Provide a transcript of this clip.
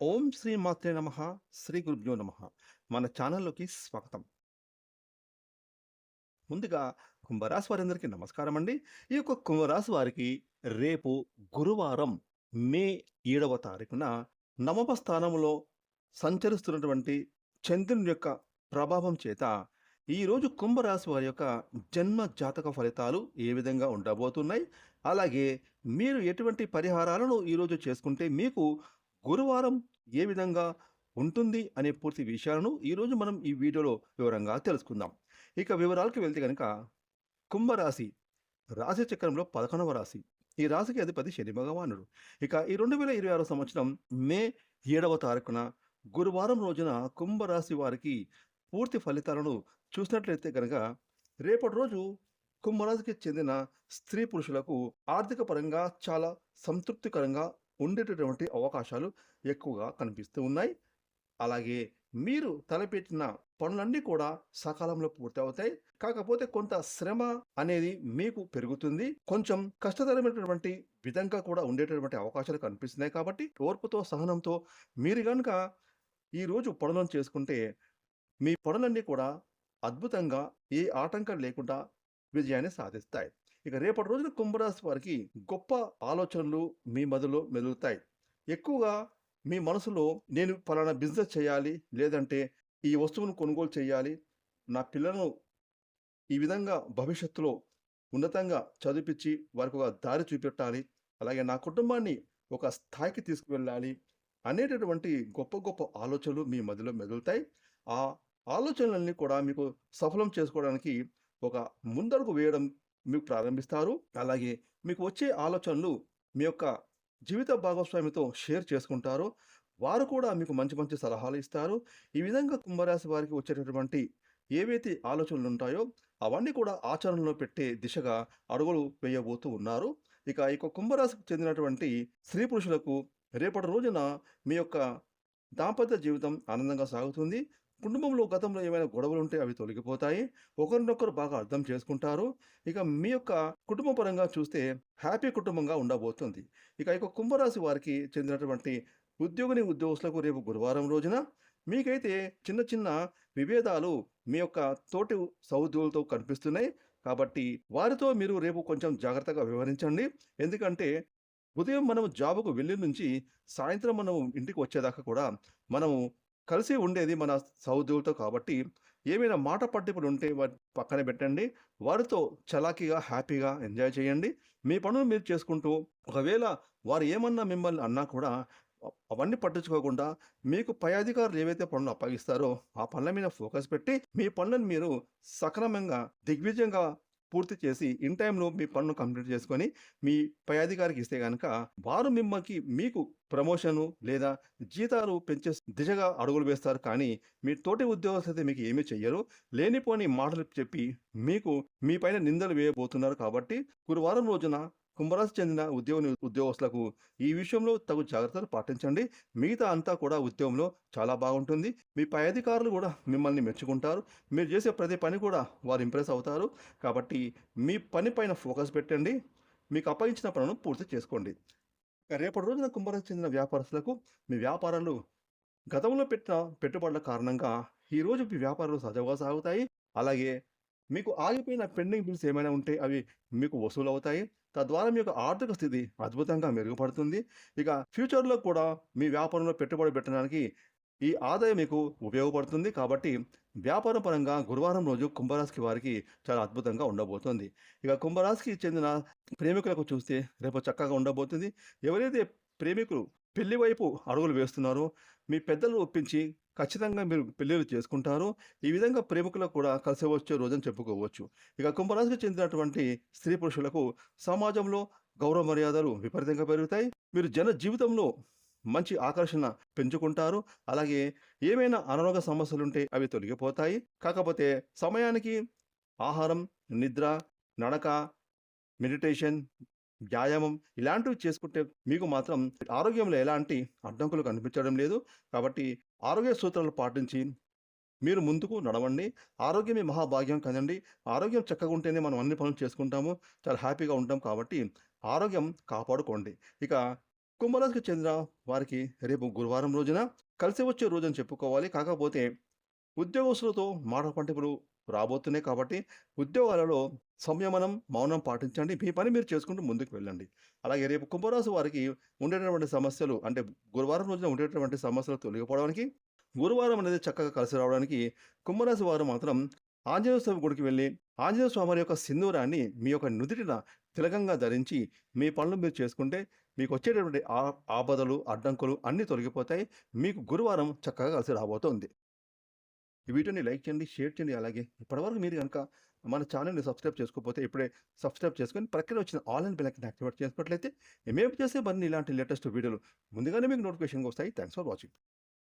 ఓం శ్రీ మాత్రే నమః. శ్రీ గురుభ్యో నమః. మన ఛానల్‌లోకి స్వాగతం. ముందుగా కుంభరాశి వారందరికీ నమస్కారమండి. ఈ యొక్క కుంభరాశి వారికి రేపు గురువారం మే 7వ తారీఖున నవమ స్థానంలో సంచరిస్తున్నటువంటి చంద్రుని యొక్క ప్రభావం చేత ఈరోజు కుంభరాశి వారి యొక్క జన్మ జాతక ఫలితాలు ఏ విధంగా ఉండబోతున్నాయి? అలాగే మీరు ఎటువంటి పరిహారాలను ఈరోజు చేసుకుంటే మీకు గురువారం ఏ విధంగా ఉంటుంది అనే పూర్తి విషయాలను ఈరోజు మనం ఈ వీడియోలో వివరంగా తెలుసుకుందాం. ఇక వివరాలకు వెళ్తే గనక కుంభరాశి రాశి చక్రంలో 11వ రాశి. ఈ రాశికి అధిపతి శని భగవానుడు. ఇక ఈ 2026 సంవత్సరం మే 7వ తారీఖున గురువారం రోజున కుంభరాశి వారికి పూర్తి ఫలితాలను చూసినట్లయితే గనక రేపటి రోజు కుంభరాశికి చెందిన స్త్రీ పురుషులకు ఆర్థిక పరంగా చాలా సంతృప్తికరంగా ఉండేటటువంటి అవకాశాలు ఎక్కువగా కనిపిస్తూ ఉన్నాయి. అలాగే మీరు తలపెట్టిన పనులన్నీ కూడా సకాలంలో పూర్తవుతాయి. కాకపోతే కొంత శ్రమ అనేది మీకు పెరుగుతుంది. కొంచెం కష్టతరమైనటువంటి విధంగా కూడా ఉండేటటువంటి అవకాశాలు కనిపిస్తున్నాయి. కాబట్టి ఓర్పుతో, సహనంతో మీరు గనుక ఈరోజు పనులను చేసుకుంటే మీ పనులన్నీ కూడా అద్భుతంగా ఏ ఆటంకం లేకుండా విజయాన్ని సాధిస్తాయి. ఇక రేపటి రోజున కుంభరాశి వారికి గొప్ప ఆలోచనలు మీ మదిలో మెదులుతాయి. ఎక్కువగా మీ మనసులో నేను పలానా బిజినెస్ చేయాలి, లేదంటే ఈ వస్తువును కొనుగోలు చేయాలి, నా పిల్లలను ఈ విధంగా భవిష్యత్తులో ఉన్నతంగా చదివిపిచ్చి వారికి ఒక దారి చూపెట్టాలి, అలాగే నా కుటుంబాన్ని ఒక స్థాయికి తీసుకువెళ్ళాలి అనేటటువంటి గొప్ప గొప్ప ఆలోచనలు మీ మదిలో మెదులుతాయి. ఆ ఆలోచనలన్నీ కూడా మీకు సఫలం చేసుకోవడానికి ఒక ముందడుగు వేయడం మీకు ప్రారంభిస్తారు. అలాగే మీకు వచ్చే ఆలోచనలు మీ యొక్క జీవిత భాగస్వామితో షేర్ చేసుకుంటారు. వారు కూడా మీకు మంచి మంచి సలహాలు ఇస్తారు. ఈ విధంగా కుంభరాశి వారికి వచ్చేటటువంటి ఏవైతే ఆలోచనలు ఉంటాయో అవన్నీ కూడా ఆచరణలో పెట్టే దిశగా అడుగులు వేయబోతూ ఉన్నారు. ఇక ఈ యొక్క కుంభరాశికి చెందినటువంటి స్త్రీ పురుషులకు రేపటి రోజున మీ యొక్క దాంపత్య జీవితం ఆనందంగా సాగుతుంది. కుటుంబంలో గతంలో ఏమైనా గొడవలు ఉంటే అవి తొలగిపోతాయి. ఒకరినొకరు బాగా అర్థం చేసుకుంటారు. ఇక మీ యొక్క కుటుంబ పరంగా చూస్తే హ్యాపీ కుటుంబంగా ఉండబోతుంది. ఇక ఈ యొక్క కుంభరాశి వారికి చెందినటువంటి ఉద్యోగస్తులకు రేపు గురువారం రోజున మీకైతే చిన్న చిన్న విభేదాలు మీ యొక్క తోటి సహోద్యోగులతో కనిపిస్తున్నాయి. కాబట్టి వారితో మీరు రేపు కొంచెం జాగ్రత్తగా వ్యవహరించండి. ఎందుకంటే ఉదయం మనం జాబ్‌కు వెళ్ళి నుంచి సాయంత్రం మనం ఇంటికి వచ్చేదాకా కూడా మనము కలిసి ఉండేది మన సహోద్యోగులతో కాబట్టి ఏమైనా మాట పట్టింపులు ఉంటే వాటిని పక్కన పెట్టండి. వారితో చలాకీగా, హ్యాపీగా ఎంజాయ్ చేయండి. మీ పనులు మీరు చేసుకుంటూ ఒకవేళ వారు ఏమన్నా మిమ్మల్ని అన్నా కూడా అవన్నీ పట్టించుకోకుండా మీకు పై అధికారులు ఏవైతే పనులు అప్పగిస్తారో ఆ పనుల మీద ఫోకస్ పెట్టి మీ పనులను మీరు సక్రమంగా, దిగ్విజయంగా పూర్తి చేసి ఇన్ టైంలో మీ పనులు కంప్లీట్ చేసుకొని మీ పై అధికారికి ఇస్తే గనక వారు మీకు ప్రమోషను లేదా జీతాలు పెంచే దిశగా అడుగులు వేస్తారు. కానీ మీ తోటి ఉద్యోగస్తులైతే మీకు ఏమీ చెయ్యరు. లేనిపోని మాటలు చెప్పి మీకు మీ పైన నిందలు వేయబోతున్నారు. కాబట్టి గురువారం రోజున కుంభరాశి చెందిన ఉద్యోగస్తులకు ఈ విషయంలో తగు జాగ్రత్తలు పాటించండి. మిగతా అంతా కూడా ఉద్యోగంలో చాలా బాగుంటుంది. మీ పై అధికారులు కూడా మిమ్మల్ని మెచ్చుకుంటారు. మీరు చేసే ప్రతి పని కూడా వారు ఇంప్రెస్ అవుతారు. కాబట్టి మీ పని పైన ఫోకస్ పెట్టండి. మీకు అప్పగించిన పనులను పూర్తి చేసుకోండి. రేపటి రోజున కుంభరాశి చెందిన వ్యాపారస్తులకు మీ వ్యాపారాలు గతంలో పెట్టిన పెట్టుబడుల కారణంగా ఈరోజు మీ వ్యాపారాలు సజావుగా సాగుతాయి. అలాగే మీకు ఆగిపోయిన పెండింగ్ బిల్స్ ఏమైనా ఉంటే అవి మీకు వసూలవుతాయి. తద్వారా మీ యొక్క ఆర్థిక స్థితి అద్భుతంగా మెరుగుపడుతుంది. ఇక ఫ్యూచర్‌లో కూడా మీ వ్యాపారంలో పెట్టుబడి పెట్టడానికి ఈ ఆదాయం మీకు ఉపయోగపడుతుంది. కాబట్టి వ్యాపారం పరంగా గురువారం రోజు కుంభరాశి వారికి చాలా అద్భుతంగా ఉండబోతుంది. ఇక కుంభరాశికి చెందిన ప్రేమికులకు చూస్తే రేపు చక్కగా ఉండబోతుంది. ఎవరైతే ప్రేమికులు పెళ్లి వైపు అడుగులు వేస్తున్నారో మీ పెద్దలు ఒప్పించి ఖచ్చితంగా మీరు పెళ్ళిళ్ళు చేసుకుంటారు. ఈ విధంగా ప్రేమికులకు కూడా కలిసి వచ్చే రోజని చెప్పుకోవచ్చు. ఇక కుంభరాశికి చెందినటువంటి స్త్రీ పురుషులకు సమాజంలో గౌరవ మర్యాదలు విపరీతంగా పెరుగుతాయి. మీరు జన జీవితంలో మంచి ఆకర్షణ పెంచుకుంటారు. అలాగే ఏమైనా అనారోగ్య సమస్యలుంటే అవి తొలగిపోతాయి. కాకపోతే సమయానికి ఆహారం, నిద్ర, నడక, మెడిటేషన్, వ్యాయామం ఇలాంటివి చేసుకుంటే మీకు మాత్రం ఆరోగ్యంలో ఎలాంటి అడ్డంకులు కనిపించడం లేదు. కాబట్టి ఆరోగ్య సూత్రాలు పాటించి మీరు ముందుకు నడవండి. ఆరోగ్యమే మహాభాగ్యం కదండీ! ఆరోగ్యం చక్కగా ఉంటేనే మనం అన్ని పనులు చేసుకుంటాము. చాలా హ్యాపీగా ఉంటాం కాబట్టి ఆరోగ్యం కాపాడుకోండి. ఇక కుంభరాశికి చెందిన వారికి రేపు గురువారం రోజున కలిసి వచ్చే రోజని చెప్పుకోవాలి. కాకపోతే ఉద్యోగస్తులతో మాట పట్టింపులు రాబోతున్నాయి కాబట్టి ఉద్యోగాలలో సంయమనం, మౌనం పాటించండి. మీ పని మీరు చేసుకుంటూ ముందుకు వెళ్ళండి. అలాగే రేపు కుంభరాశి వారికి ఉండేటటువంటి సమస్యలు అంటే గురువారం రోజున ఉండేటటువంటి సమస్యలు తొలగిపోవడానికి, గురువారం అనేది చక్కగా కలిసి రావడానికి కుంభరాశి వారు మాత్రం ఆంజనేయ స్వామి గుడికి వెళ్ళి, ఆంజనేయ స్వామి వారి యొక్క సింధూరాన్ని మీ యొక్క నుదిటిన తిలకంగా ధరించి మీ పనులు మీరు చేసుకుంటే మీకొచ్చేటటువంటి ఆపదలు, అడ్డంకులు అన్నీ తొలగిపోతాయి. మీకు గురువారం చక్కగా కలిసి రాబోతోంది. ఈ వీడియోని లైక్ చేయండి, షేర్ చేయండి. అలాగే ఇప్పటివరకు మీరు గనుక మన ఛానెల్‌ని సబ్స్క్రైబ్ చేసుకోకపోతే ఇప్పుడే సబ్స్క్రైబ్ చేసుకొని ప్రక్కన వచ్చిన all and bell icon activate చేసుకున్నట్లయితే మేము చేసే మరిన్ని ఇలాంటి లేటెస్ట్ వీడియోలు ముందుగానే మీకు నోటిఫికేషన్‌గా వస్తాయి. Thanks for watching.